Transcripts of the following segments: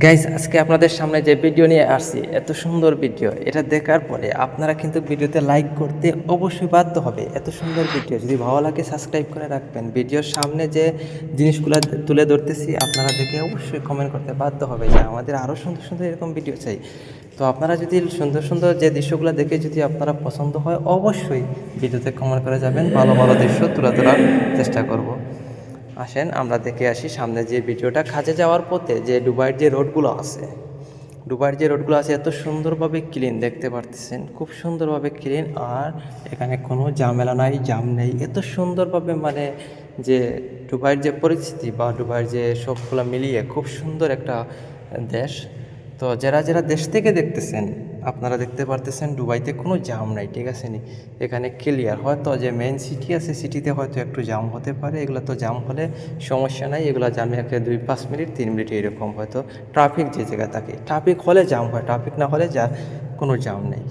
Guys, আজকে আপনাদের সামনে যে ভিডিও নিয়ে আসছি, এত সুন্দর ভিডিও, এটা দেখার পরে আপনারা কিন্তু ভিডিওতে লাইক করতে অবশ্যই বাধ্য হবে। এত সুন্দর ভিডিও যদি ভালো লাগে সাবস্ক্রাইব করে রাখবেন। ভিডিওর সামনে যে জিনিসগুলো তুলে ধরতেছি আপনারা দেখে অবশ্যই কমেন্ট করতে বাধ্য হবে যে আমাদের আরও সুন্দর সুন্দর এরকম ভিডিও চাই। তো আপনারা যদি সুন্দর সুন্দর যে দৃশ্যগুলো দেখে যদি আপনারা পছন্দ হয় অবশ্যই ভিডিওতে কমেন্ট করে যাবেন, ভালো ভালো দৃশ্য তুলে ধরার চেষ্টা করব। আসেন আমরা দেখে আসি সামনে যে ভিডিওটা। কাজে যাওয়ার পথে যে দুবাইয়ের যে রোডগুলো আছে, এত সুন্দরভাবে ক্লিন, দেখতে পারতেছেন খুব সুন্দরভাবে ক্লিন। আর এখানে কোনো ঝামেলা নাই, জাম নেই, এত সুন্দরভাবে মানে যে দুবাইয়ের যে পরিস্থিতি বা দুবাইয়ের যে সবগুলো মিলিয়ে খুব সুন্দর একটা দেশ। তো যারা যারা দেশ থেকে দেখতেছেন আপনারা দেখতে পারতেছেন দুবাইতে কোনো জাম নাই, ঠিক আছে নি, এখানে ক্লিয়ার। হয়তো যে মেইন সিটি আছে, সিটিতে হয়তো একটু জাম হতে পারে, এগুলো তো জাম হলে সমস্যা নাই, এগুলো জামে একটা 2-5 মিনিট 3 মিনিট এরকম হয়তো ট্রাফিক যে জায়গায় থাকে, ট্রাফিক হলে জাম হয়, ট্রাফিক না হলে কোনো জাম নেই।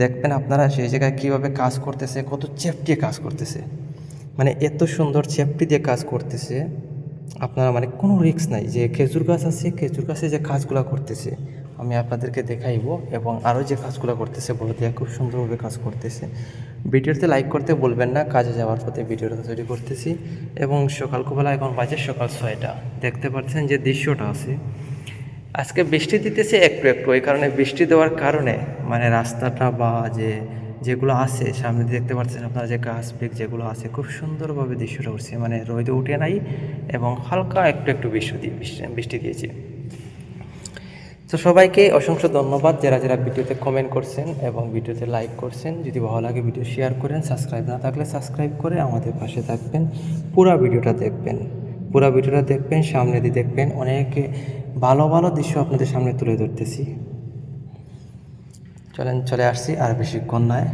দেখবেন আপনারা সেই জায়গায় কীভাবে কাজ করতেছে, কত চেফটি কাজ করতেছে, মানে এত সুন্দর সেফটি দিয়ে কাজ করতেছে। আপনারা মানে কোনো রিস্ক নাই। যে খেজুর গাছ আছে, খেজুর গাছে যে কাজগুলো করতেছে আমি আপনাদেরকে দেখাইব, এবং আরও যে কাজগুলো করতেছে বলে দিয়ে খুব সুন্দরভাবে কাজ করতেছে। ভিডিওতে লাইক করতে বলবেন না, কাজে যাওয়ার পথে ভিডিওটা তৈরি করতেছি। এবং সকালবেলা এখন বাজে সকাল 6টা, দেখতে পাচ্ছেন যে দৃশ্যটা আছে। আজকে বৃষ্টি দিতেছে একটু একটু, এই কারণে বৃষ্টি দেওয়ার কারণে মানে রাস্তাটা বা যেগুলো আছে সামনে দেখতে পাচ্ছেন আপনারা, যে গাছ বৃক্ষ যেগুলো আছে খুব সুন্দরভাবে দৃশ্যটা উঠছে, মানে রোদে উঠে নাই এবং হালকা একটু একটু বৃষ্টি দিয়েছে। তো সবাইকে অসংখ্য ধন্যবাদ যারা যারা ভিডিওতে কমেন্ট করছেন এবং ভিডিওতে লাইক করছেন। যদি ভালো লাগে ভিডিও শেয়ার করেন, সাবস্ক্রাইব না থাকলে সাবস্ক্রাইব করে আমাদের পাশে থাকবেন। পুরো ভিডিওটা দেখবেন, সামনে দিয়ে দেখবেন, অনেক ভালো ভালো দৃশ্য আপনাদের সামনে তুলে ধরতেছি। চলে আসছি, আর বেশিক্ষণ নয়,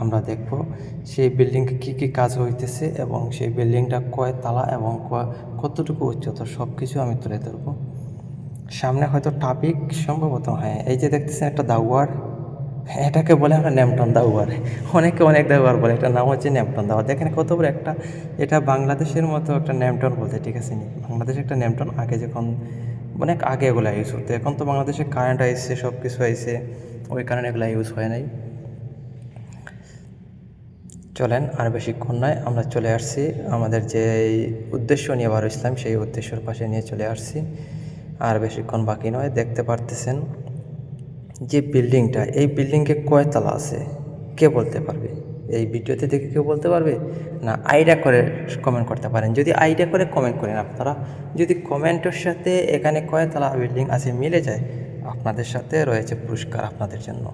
আমরা দেখব সেই বিল্ডিংয়ে কী কী কাজ হইতেছে এবং সেই বিল্ডিংটা কয় তালা এবং কতটুকু উচ্চতা সব কিছু আমি তুলে ধরবো। সামনে হয়তো ট্রাফিক সম্ভবত, হ্যাঁ এই যে দেখতেছেন একটা দাওয়ার, এটাকে বলে আমরা ন্যামটন দাওয়ার, অনেকে অনেক দাওয়ার বলে, এটার নাম হচ্ছে ন্যামটন দাওয়ার। দেখেন কত বড় একটা, এটা বাংলাদেশের মতো একটা ন্যামটন বলতে, ঠিক আছে নি, বাংলাদেশে একটা ন্যামটন আগে যখন অনেক আগে এগুলো ইউজ হতো, এখন তো বাংলাদেশে কারেন্ট আইসে, সব কিছু আইসে, ওই কারণে এগুলো ইউজ হয় নাই। চলেন আর বেশিক্ষণ নয়, আমরা চলে আসছি আমাদের যে উদ্দেশ্য নিয়ে বার হয়েছিলাম সেই উদ্দেশ্যের পাশে নিয়ে চলে আসছি। আর বেশিক্ষণ বাকি নয়, দেখতে পারতেছেন যে বিল্ডিংটা, এই বিল্ডিংয়ে কয়তলা আছে কে বলতে পারবে? এই ভিডিওতে দেখে কেউ বলতে পারবে না? আইডিয়া করে কমেন্ট করতে পারেন। যদি আইডিয়া করে কমেন্ট করেন আপনারা, যদি কমেন্টের সাথে এখানে কয়তলা বিল্ডিং আছে মিলে যায়, আপনাদের সাথে রয়েছে পুরস্কার আপনাদের জন্য।